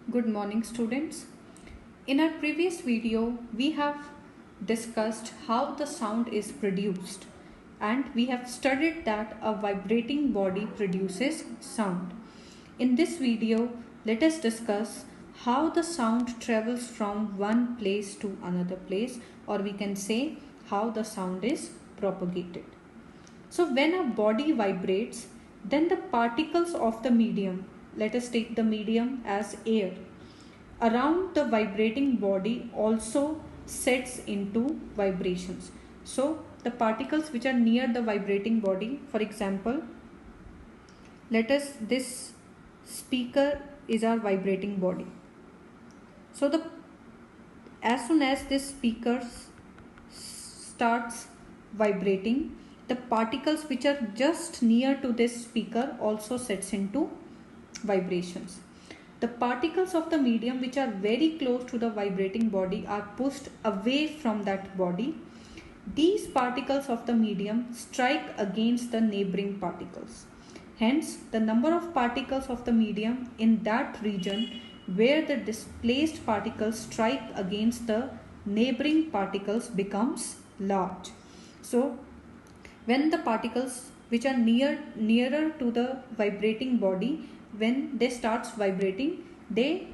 Good morning, students. In our previous video, we have discussed how the sound is produced, and we have studied that a vibrating body produces sound. In this video, let us discuss how the sound travels from one place to another place, or we can say how the sound is propagated. So when a body vibrates, then the particles of the medium, let us take the medium as air, around the vibrating body also sets into vibrations. So the particles which are near the vibrating body, for example, this speaker is our vibrating body. So as soon as this speaker starts vibrating, the particles which are just near to this speaker also sets into vibrations. The particles of the medium which are very close to the vibrating body are pushed away from that body. These particles of the medium strike against the neighboring particles. Hence, the number of particles of the medium in that region where the displaced particles strike against the neighboring particles becomes large. So, when the particles which are nearer to the vibrating body, when they starts vibrating, they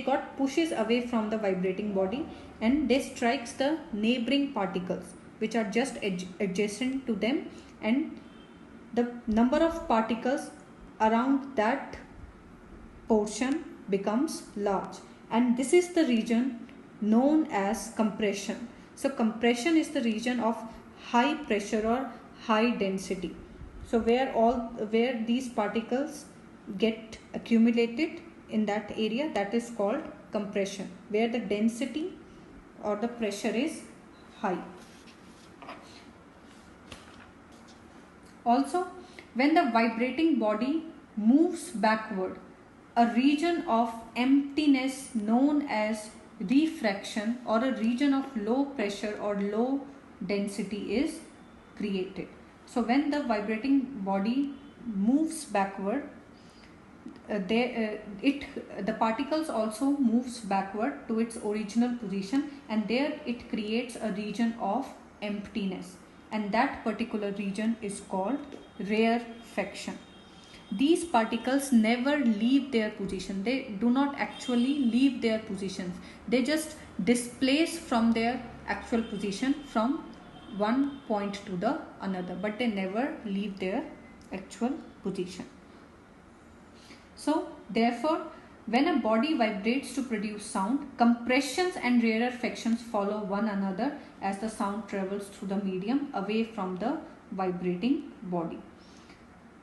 got pushes away from the vibrating body and they strikes the neighboring particles which are just adjacent to them, and the number of particles around that portion becomes large, and this is the region known as compression. So compression is the region of high pressure or high density. So where these particles get accumulated in that area, that is called compression, where the density or the pressure is high. Also, when the vibrating body moves backward, a region of emptiness known as refraction or a region of low pressure or low density is created. So when the vibrating body moves backward, the particles also moves backward to its original position, and there it creates a region of emptiness, and that particular region is called rarefaction. These particles never leave their position. They do not actually leave their positions. They just displace from their actual position from one point to the another, but they never leave their actual position. So therefore, when a body vibrates to produce sound, compressions and rarefactions follow one another as the sound travels through the medium away from the vibrating body.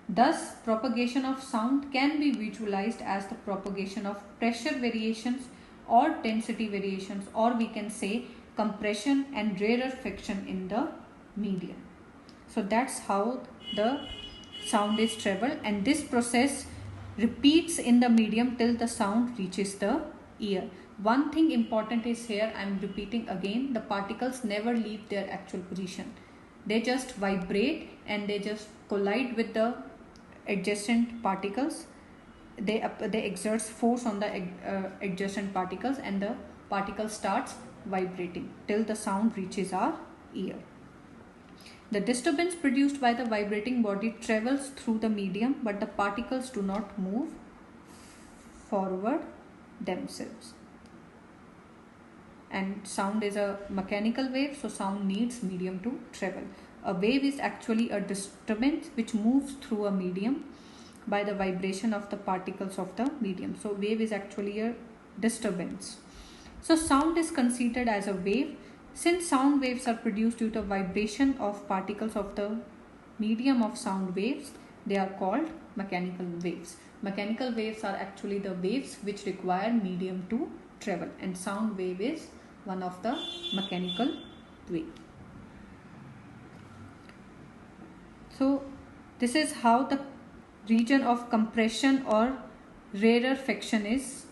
Thus, propagation of sound can be visualized as the propagation of pressure variations or density variations, or we can say compression and rarefaction in the medium. So that's how the sound is traveled, and this process repeats in the medium till the sound reaches the ear. One thing important is here, I am repeating again, the particles never leave their actual position. They just vibrate and they just collide with the adjacent particles. They exert force on the adjacent particles, and the particle starts vibrating till the sound reaches our ear. The disturbance produced by the vibrating body travels through the medium, but the particles do not move forward themselves. And sound is a mechanical wave, so sound needs medium to travel. A wave is actually a disturbance which moves through a medium by the vibration of the particles of the medium. So wave is actually a disturbance. So sound is considered as a wave. Since sound waves are produced due to vibration of particles of the medium of sound waves, they are called mechanical waves. Mechanical waves are actually the waves which require medium to travel, and sound wave is one of the mechanical wave. So this is how the region of compression or rarefaction is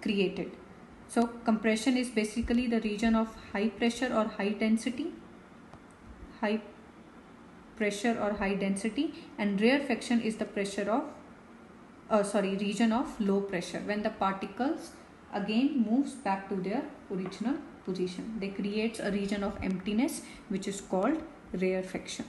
created. So compression is basically the region of high pressure or high density, and rarefaction is the pressure of region of low pressure. When the particles again moves back to their original position, they creates a region of emptiness which is called rarefaction.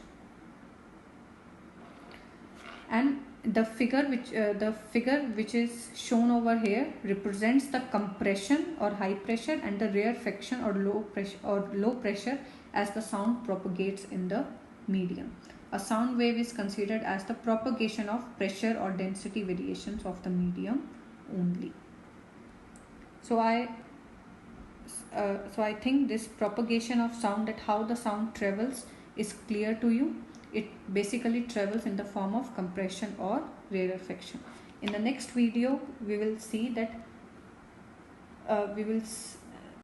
And the figure which is shown over here represents the compression or high pressure and the rarefaction or low pressure as the sound propagates in the medium. A sound wave is considered as the propagation of pressure or density variations of the medium only. So I think this propagation of sound, that how the sound travels, is clear to you. It basically travels in the form of compression or rarefaction. In the next video, we will see that